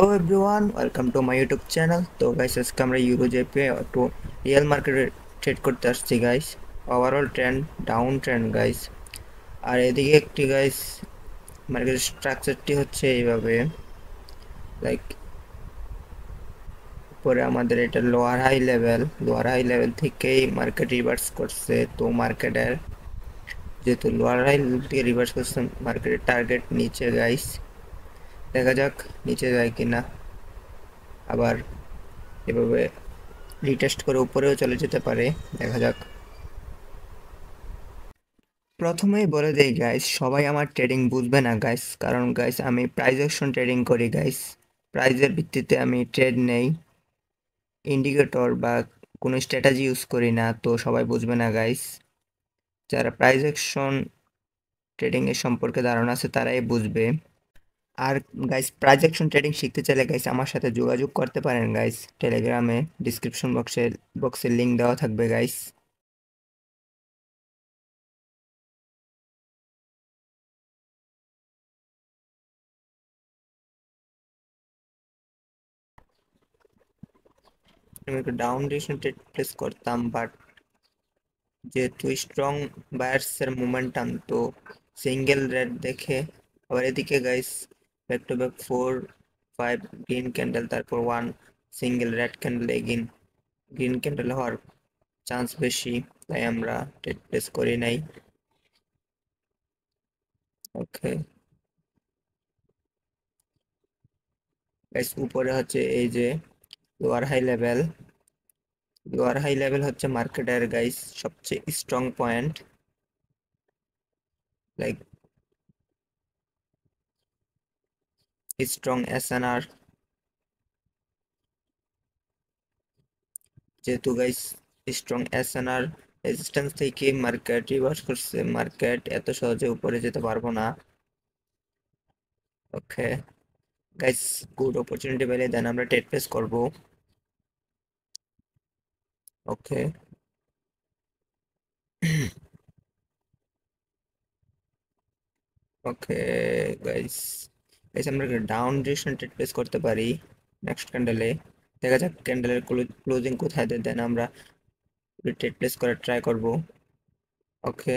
Hello everyone, welcome to my YouTube channel. তো guys আজকে আমরা ইউরো জেপে একটু রিয়েল মার্কেটে ট্রেড করতে আসছি guys. Overall trend down trend guys. আর এদিকে একটি গাইস মার্কেটের স্ট্রাকচারটি হচ্ছে এইভাবে, লাইক পরে আমাদের এটা লোয়ার হাই লেভেল থেকেই মার্কেট রিভার্স করছে। তো মার্কেটের যেহেতু লোয়ার হাই থেকে রিভার্স করছে, মার্কেটের টার্গেট নিচে গাইস। দেখা যাক নিচে যায় কিনা, আবার এভাবে রিটেস্ট করে উপরেও চলে যেতে পারে। দেখা যাক। প্রথমেই বলে দেই গাইস, সবাই আমার ট্রেডিং বুঝবে না গাইস, কারণ গাইস আমি প্রাইস অ্যাকশন ট্রেডিং করি গাইস। প্রাইজের ভিত্তিতে আমি ট্রেড নেই, ইন্ডিকেটর বা কোনো স্ট্র্যাটেজি ইউজ করি না, তো সবাই বুঝবে না গাইস। যারা প্রাইস অ্যাকশন ট্রেডিং এর সম্পর্কে ধারণা আছে তারাই বুঝবে। আর গাইস প্রাইস অ্যাকশন ট্রেডিং শিখতে চাইলে গাইস আমার সাথে যোগাযোগ করতে পারেন গাইস, টেলিগ্রামে ডিসক্রিপশন বক্সে লিংক দেওয়া থাকবে গাইস। আমি একটু ডাউন ডিরেকশন ট্রেড প্লেস করতাম, বাট যেহেতু স্ট্রং বায়ার্সের মোমেন্টাম, তো সিঙ্গেল রেড দেখে আবার এদিকে guys back to back 4-5 green candle, তারপর one single red candle, again green candle হওয়ার চান্স বেশি, তাই আমরা ট্রেড প্লেস করি নাই। ওকে গাইস, উপরে হচ্ছে এই যে লোয়ার হাই লেভেল হচ্ছে মার্কেটের গাইস সবচেয়ে strong point, like strong SNR. যেহেতু গাইস স্ট্রং এসএনআর রেজিস্ট্যান্স থেকে মার্কেট রিভার্স করছে, মার্কেট এত সহজে উপরে যেতে পারবো না। ওকে গাইস, গুড অপরচুনিটি পেলে দেন আমরা ট্রেড প্লেস করব। ওকে ওকে গাইস, আমরা ডাউন ডিরেকশন ট্রেড প্লেস করতে পারি নেক্সট ক্যান্ডেলে। দেখা যাক ক্যান্ডেলের ক্লোজিং কোথায় দেয়, দেন আমরা ট্রেড প্লেস করার ট্রাই করব। ওকে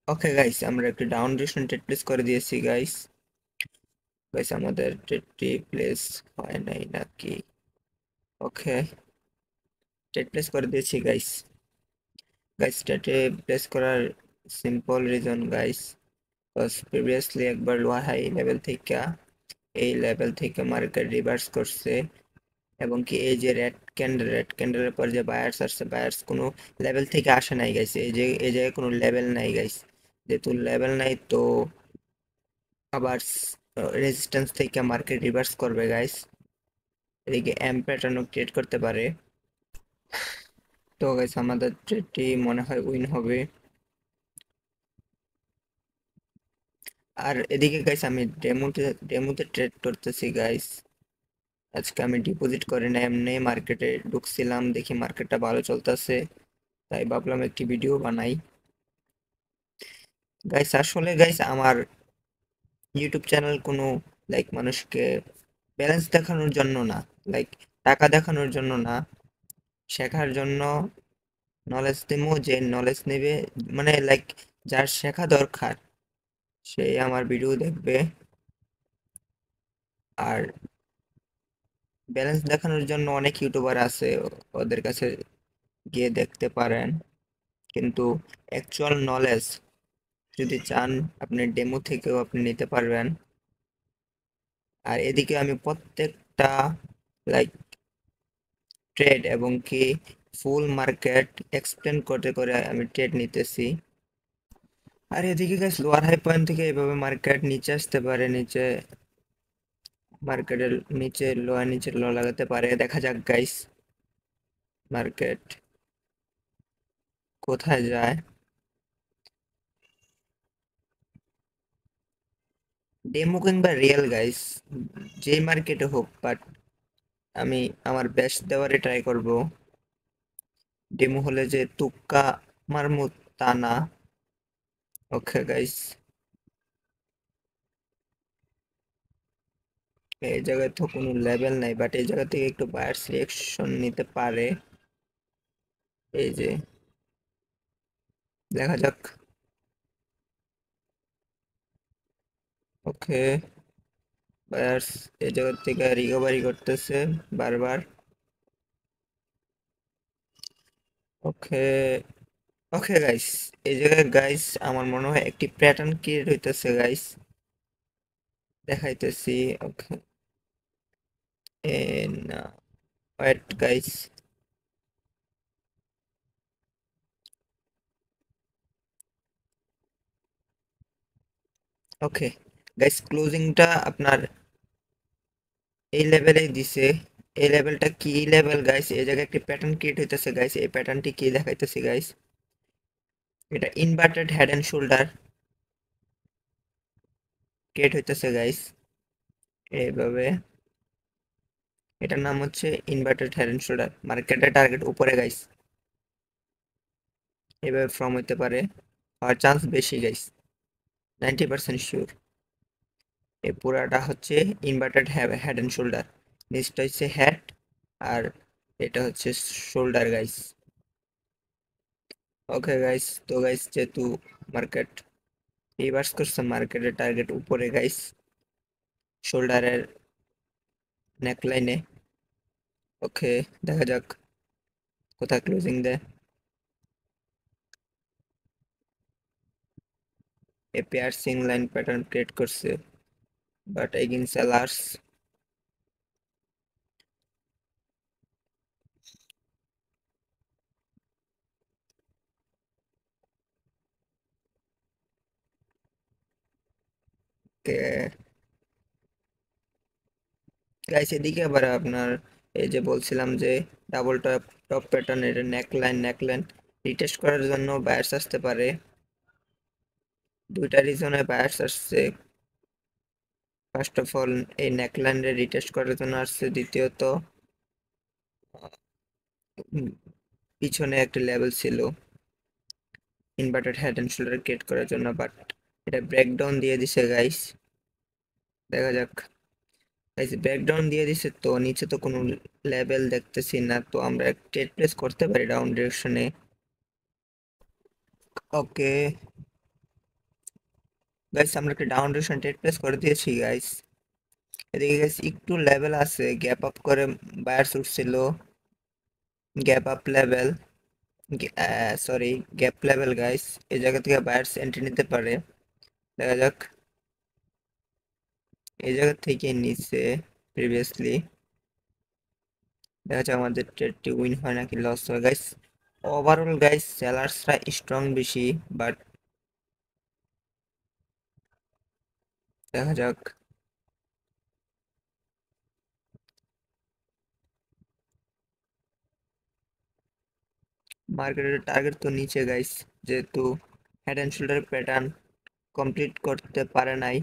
ওকে গাইস, আমরা একটু ডাউন ডিরেকশন ট্রেড প্লেস করে দিয়েছি গাইস। গাইস আমাদের ট্রেডটি প্লেস হয় নাই নাকি? ওকে ট্রেড প্লেস করে দিয়েছি গাইস। ট্রেডে প্লেস করার simple reason guys, cause previously একবার লোয়ার হাই লেভেল থেকে এই লেভেল থেকে মার্কেট রিভার্স করছে, এবং কি এই যে রেড ক্যান্ডেলের পর যে বায়ার্স আসছে, বায়ার্স কোনো লেভেল থেকে আসে নাই গাইস। এই জায়গায় কোনো লেভেল নাই গাইস, যেহেতু লেভেল নাই তো আবার রেজিস্ট্যান্স থেকে মার্কেট রিভার্স করবে গাইস। এদিকে এম প্যাটার্নও ক্রিয়েট করতে পারে। তো গাইস আমাদের ট্রেডটি মনে হয় উইন হবে। আর এদিকে গাইস আমি ডেমোতে ট্রেড করতেছি গাইস। আজকে আমি ডিপোজিট করে না, এমনি মার্কেটে ঢুকছিলাম, দেখি মার্কেটটা ভালো চলতেছে, তাই ভাবলাম একটি ভিডিও বানাই। গাইস আসলে গাইস আমার ইউটিউব চ্যানেল কোনো লাইক মানুষকে ব্যালেন্স দেখানোর জন্য না, লাইক টাকা দেখানোর জন্য না, শেখার জন্য নলেজ দেবো। যে নলেজ নেবে, মানে লাইক যার শেখা দরকার সেই আমার ভিডিও দেখবে। আর ব্যালেন্স দেখানোর জন্য অনেক ইউটিউবার আছে, ওদের কাছে গিয়ে দেখতে পারেন। কিন্তু অ্যাকচুয়াল নলেজ যদি চান, আপনি ডেমো থেকেও আপনি নিতে পারবেন। আর এদিকে আমি প্রত্যেকটা লাইক ট্রেড এবং কি ফুল মার্কেট এক্সপ্লেন করতে করে আমি ট্রেড নিতেছি। আর এদিকে গাইস লোয়ার হাই পয়েন্ট থেকে এভাবে মার্কেট নিচে আসতে পারে, মার্কেটের নিচে লো লাগাতে পারে। দেখা যাক গাইস মার্কেট কোথায় যায়। ডেমো কিংবা রিয়েল গাইস, যে মার্কেটে হোক, বাট আমি আমার বেস্ট দেওয়ারে ট্রাই করব। ডেমো হলে যে তুক্কা মারমু তা না। ওকে গাইস, এই জায়গায় তো কোনো লেভেল নাই, বাট এই জায়গা থেকে একটু বায়ার সিলেকশন নিতে পারে। এই যে দেখা যাক। ওকে, বায়ার্স এই জায়গা থেকে রিকভারি করতেছে বারবার। ওকে, ওকে গাইস, এই জায়গায় গাইস আমার মনে হয় একটি প্যাটার্ন ক্রিয়েট হইতেছে গাইস, দেখাইতেছি। ওকে, এ না, ওয়েট গাইস। ওকে গাইস, ক্লোজিংটা আপনার এই লেভেলেই দিছে। এই লেভেলটা কি লেভেল গাইস? এই জায়গায় একটি প্যাটার্ন ক্রিয়েট হইতেছে গাইস, এই প্যাটার্নটি কি দেখাইতেছি গাইস? এটা inverted head and shoulder create হইতেছে গাইস, এইভাবে। এটার নাম হচ্ছে ইনভার্টেড হেড এন্ড শোল্ডার, মার্কেটের টার্গেট উপরে গাইস, এইভাবে ফর্ম হইতে পারে, হওয়ার চান্স বেশি গাইস, 90% শিওর। এই পুরাটা হচ্ছে ইনভার্টেড হেড এন্ড শোল্ডার, নিচটা হচ্ছে হেড আর এটা হচ্ছে শোল্ডার গাইস। ওকে গাইস, তো গাইস যেহেতু মার্কেট রিভার্স করছে, মার্কেটের টার্গেট উপরে গাইস, শোল্ডারের নেকলাইনে। ওকে, দেখা যাক কোথায় ক্লোজিং দেয়। A piercing line pattern create করছে, বাট এগেইন সেলার্স। কে গাইস, এদিকে আবার আপনার এই যে বলছিলাম যে ডাবল টপ টপ প্যাটার্ন, এটা নেকলাইন রিটেস্ট করার জন্য বায়ার্স আসতে পারে। দুইটা রিজনে বায়ার্স আসছে। ফার্স্ট অফ অল এই নেকলাইনের রিটেস্ট করার জন্য আসছে, দ্বিতীয়ত উম, পিছনে একটা লেভেল ছিল inverted head and shoulder create করার জন্য, বাট এটা ব্রেকডাউন দিয়ে দিছে গাইস। দেখা যাক গাইস, ব্রেকডাউন দিয়ে দিছে তো নিচে তো কোনো লেভেল দেখতেছি না, তো আমরা ট্রেড প্লেস করতে পারি ডাউন ডিরেকশনে। ওকে গাইস, আমরা একটা ডাউন ডিরেকশন ট্রেড প্লেস করে দিয়েছি গাইস। এদিকে গাইস একটু লেভেল আছে, গ্যাপ আপ করে বায়ার্স উঠছিল, gap up level, sorry gap level guys, এই জায়গা থেকে বায়ার্স এন্ট্রি নিতে পারে। দেখা যাক, এই জায়গা থেকে নিচে প্রিভিয়াসলি, দেখা যাক আমাদের ট্রেডটি উইন হয় নাকি লস হয় গাইস। ওভারঅল গাইস সেলার্সরা স্ট্রং বেশি, বাট দেখা যাক। মার্কেটের টার্গেট তো নিচে গাইস, যেহেতু head and shoulder pattern complete করতে পারে নাই।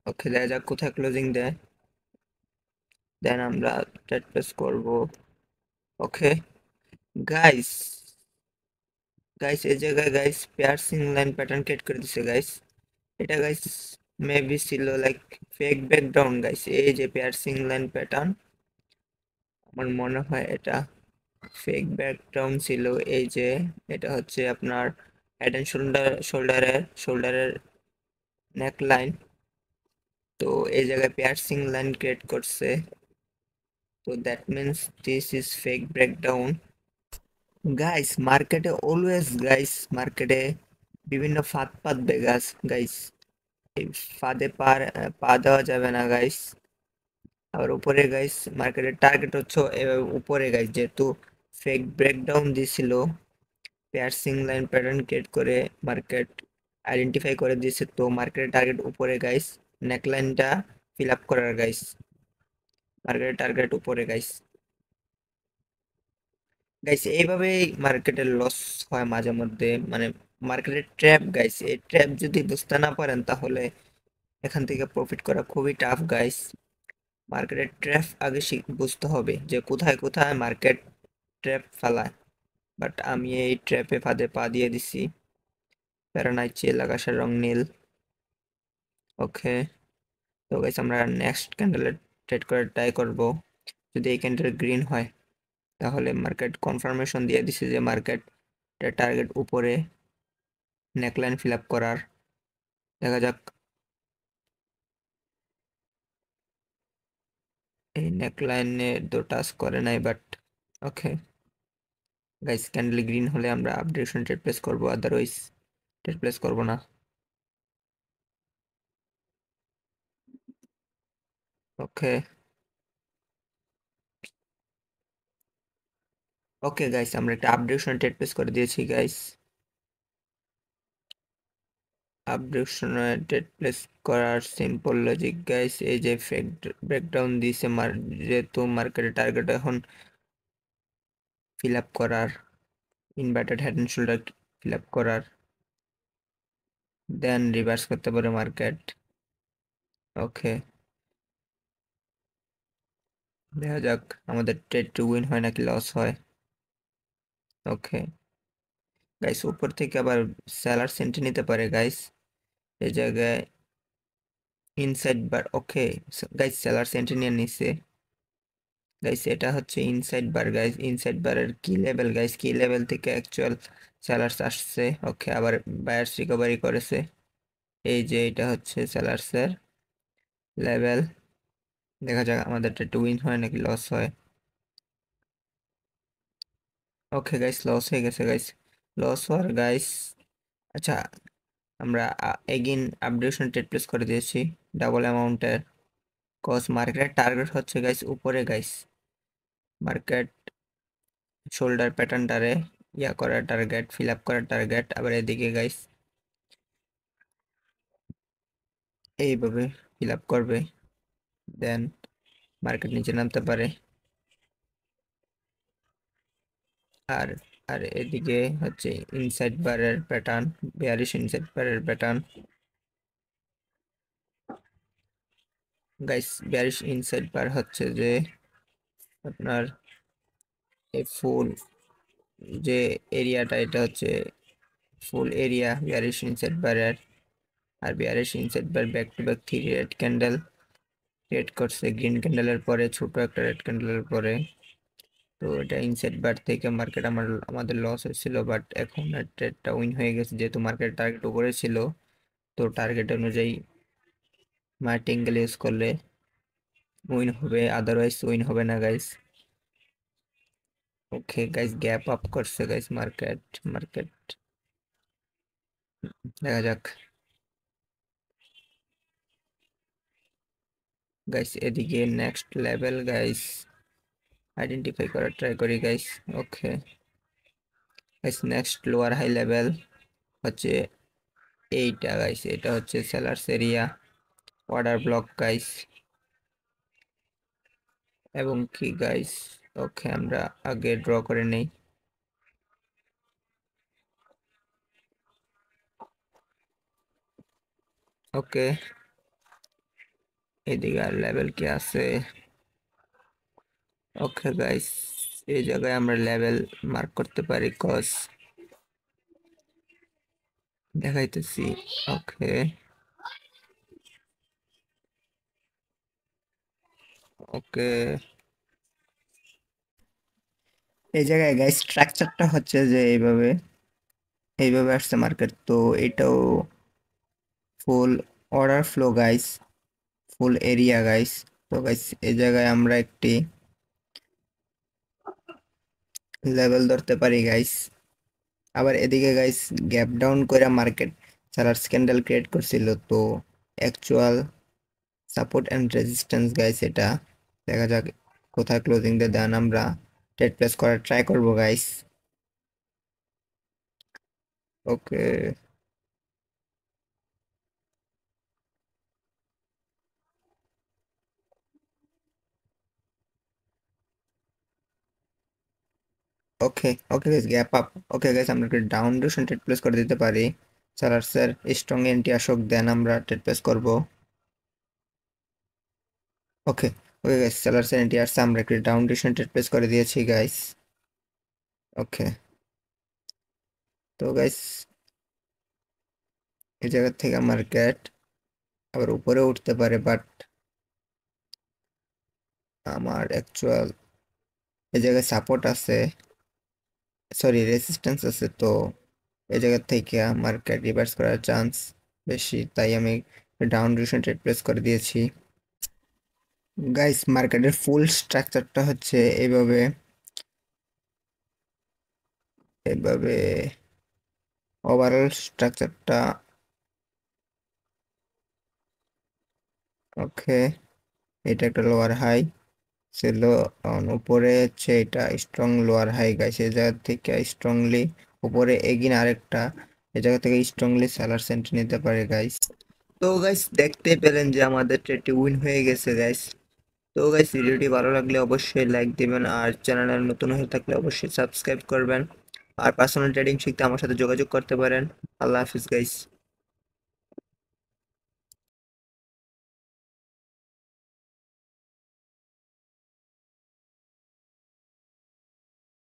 ওকে, দেখা যাক কোথায় ক্লোজিং দেয়, দেন আমরা ট্রেড প্লেস করব। ওকে গাইস, গাইস এই জায়গায় guys piercing line pattern create করে দিছে গাইস। এটা গাইস মেবি ছিল লাইক ফেক ব্যাকগ্রাউন্ড গাইস, এই যে পিয়ার্সিং লাইন প্যাটার্ন, আমার মনে হয় এটা ফেক ব্যাকগ্রাউন্ড ছিল। এই যে এটা হচ্ছে আপনার হেড এন্ড শোল্ডারের নেক লাইন, তো এই জায়গায় পিয়ার্সিং লাইন ক্রিয়েট করছে, তো that means this is fake breakdown. Guys মার্কেটে অলওয়েজ গাইস, মার্কেটে বিভিন্ন ফাঁদ পাতবে গাছ গাইস, এই ফাঁদে পা দেওয়া যাবে না গাইস। আবার উপরে গাইস মার্কেটের টার্গেট হচ্ছে উপরে গাইস, যেহেতু ফেক ব্রেকডাউন দিছিল, পিয়ার্সিং লাইন প্যাটার্ন ক্রিয়েট করে মার্কেট আইডেন্টিফাই করে দিয়েছে, তো মার্কেটের টার্গেট উপরে গাইস, নেকলাইনটা ফিল আপ করার গাইস, মার্কেটের টার্গেট উপরে গাইস। গাইস এইভাবেই মার্কেটের লস হয় মাঝে মধ্যে, মানে মার্কেটের ট্র্যাপ গাইস, এই ট্র্যাপ যদি বুঝতে না পারেন তাহলে এখান থেকে প্রফিট করা খুবই টাফ গাইস। মার্কেটের ট্র্যাপ আগে বুঝতে হবে যে কোথায় কোথায় মার্কেট ট্র্যাপ ফেলায়। বাট আমি এই ট্র্যাপে ফাঁদে পা দিয়ে দিছি। প্যারানাই চিল আকাশের রং নীল। ওকে, তো গাইস আমরা নেক্সট ক্যান্ডেলে ট্রেড করে ট্রাই করব। যদি এই ক্যান্ডেল গ্রিন হয় তাহলে মার্কেট কনফার্মেশন দিয়ে দিছে যে মার্কেট টার্গেট উপরে নেকলাইন ফিল আপ করার। দেখা যাক। এই নেকলাইনে তো টাচ করে নাই, but okay guys, candle green হলে আমরা আপডেশন ট্রেড প্লেস করবো, আদারওয়াইজ ট্রেড প্লেস করবো না। ওকে ওকে গাইস, আমরা একটা আপডেশন ট্রেড প্লেস করে দিয়েছি গাইস। আপডেশন ট্রেড প্লেস করার সিম্পল লজিক গাইস, এই যে ব্রেকডাউন দিয়েছে যেহেতু মার্কেটের টার্গেট এখন ফিল আপ করার, inverted head and shoulder fill up করার, দেন রিভার্স করতে পারে মার্কেট। ওকে, দেখা যাক আমাদের ট্রেড টু উইন হয় নাকি লস হয়। ওকে গাইস, উপর থেকে আবার সেলার সেন্টে নিতে পারে গাইস এই জায়গায় ইনসাইড বার। ওকে গাইস, সেলার সেন্টে নিয়ে নিছে গাইস। এটা হচ্ছে ইনসাইড বার গাইস, ইনসাইড বারের কি লেভেল গাইস, কি লেভেল থেকে অ্যাকচুয়াল সেলার্স আসছে। ওকে, আবার বায়ার্স রিকভারি করেছে। এই যে এটা হচ্ছে সেলার্সের লেভেল। দেখা যাক আমাদের ট্রেড টু উইন হয় নাকি লস হয়। ওকে গাইস, লস হয়ে গেছে গাইস। লস হওয়ার গাইস, আচ্ছা আমরা এগেইন আপডেশন ট্রেড প্লেস করে দিয়েছি ডাবল অ্যামাউন্টের। কজ মার্কেটের টার্গেট হচ্ছে গাইস উপরে গাইস, মার্কেট শোল্ডার প্যাটার্নটারে ইয়া করার টার্গেট, ফিল আপ করার টার্গেট। আবার এদিকে গাইস এইভাবে ফিল আপ করবে, দেন মার্কেট নিচে নামতে পারে। আর আর এদিকে হচ্ছে ইনসাইড বারের প্যাটার্ন, বেয়ারিশ ইনসাইড বারের প্যাটার্ন গাইস। বেয়ারিশ ইনসাইড বার হচ্ছে যে আপনার এই ফুল যে এরিয়াটা, এটা হচ্ছে ফুল এরিয়া বেয়ারিশ ইনসাইড বারের। আর bearish inside bar back to back 3 red candle create করছে, গ্রিন ক্যান্ডেলের পরে ছোট একটা রেড ক্যান্ডেলের পরে। তো এটা ইনসাইড বার থেকে মার্কেট আমাদের লস হয়েছিল, বাট এখন ট্রেডটা উইন হয়ে গেছে যেহেতু মার্কেট টার্গেট উপরে ছিল। তো টার্গেট অনুযায়ী মার্টিঙ্গেল ইউজ করলে উইন হবে, আদারওয়াইজ উইন হবে না guys. Okay guys, gap up করছে গাইস মার্কেট। মার্কেট দেখা যাক গাইস। এদিকে নেক্সট লেভেল গাইস আইডেন্টিফাই করার ট্রাই করি guys. Okay guys, next lower high level হচ্ছে এইটা গাইস, এটা হচ্ছে sellers area, order block guys. এবং কি গাইস, ওকে আমরা আগে ড্র করে নেই। ওকে, এদিকে আর লেভেল কি আছে? ওকে গাইস, এই জায়গায় আমরা লেভেল মার্ক করতে পারি, কজ দেখাইতেছি। ওকে ওকে, এই জায়গায় গাইস স্ট্রাকচারটা হচ্ছে যে এইভাবে এইভাবে আসছে মার্কেট। তো এটাও ফুল অর্ডার ফ্লো গাইস, ফুল এরিয়া গাইস। তো গাইস এই জায়গায় আমরা একটি লেভেল ধরতে পারি গাইস। আবার এদিকে গাইস গ্যাপ ডাউন করে মার্কেট সেলার্স ক্যান্ডেল ক্রিয়েট করছিল। তো actual support and resistance guys এটা। দেখা যাক কোথায় ক্লোজিং দিয়ে দেন আমরা ট্রেড প্লেস করার ট্রাই করব গাইস। Okay okay okay guys, gap up. Okay guys, আমরা একটা ডাউন ডিরেকশন ট্রেড প্লেস করে দিতে পারি। সেলার্সের স্ট্রং এন্ট্রি আসুক, দেন আমরা ট্রেড প্লেস করব। ওকে ওকে গাইস, সেলার সেন্টি আর আমরা একটি ডাউন ডিসিশন ট্রেড প্লেস করে দিয়েছি গাইস। ওকে, তো গাইস এই জায়গা থেকে মার্কেট আবার উপরে উঠতে পারে, বাট আমার অ্যাকচুয়াল এই জায়গায় সাপোর্ট আছে, সরি রেসিস্ট্যান্স আছে, তো এই জায়গা থেকে মার্কেট রিভার্স করার চান্স বেশি, তাই আমি ডাউন ডিসিশন ট্রেড প্লেস করে দিয়েছি গাইস। মার্কেটের ফুল স্ট্রাকচারটা হচ্ছে এইভাবে এইভাবে ওভারঅল স্ট্রাকচারটা। ওকে, এটা একটা লোয়ার হাই ছিল, উপরে হচ্ছে এটা স্ট্রং লোয়ার হাই গাইস। এই জায়গা থেকে স্ট্রংলি উপরে এগিয়ে আরেকটা এই জায়গা থেকে স্ট্রংলি সেলার সেন্ট্রি নিতে পারে গাইস। তো গাইস দেখতে পেলেন যে আমাদের ট্রেডটি উইন হয়ে গেছে গাইস। তো গাইস ভিডিওটি ভালো লাগলে অবশ্যই লাইক দিবেন, আর চ্যানেলে নতুন হয়ে থাকলে অবশ্যই সাবস্ক্রাইব করবেন, আর পার্সোনাল ট্রেডিং শিখতে আমার সাথে যোগাযোগ করতে পারেন। আল্লাহ হাফিজ গাইস।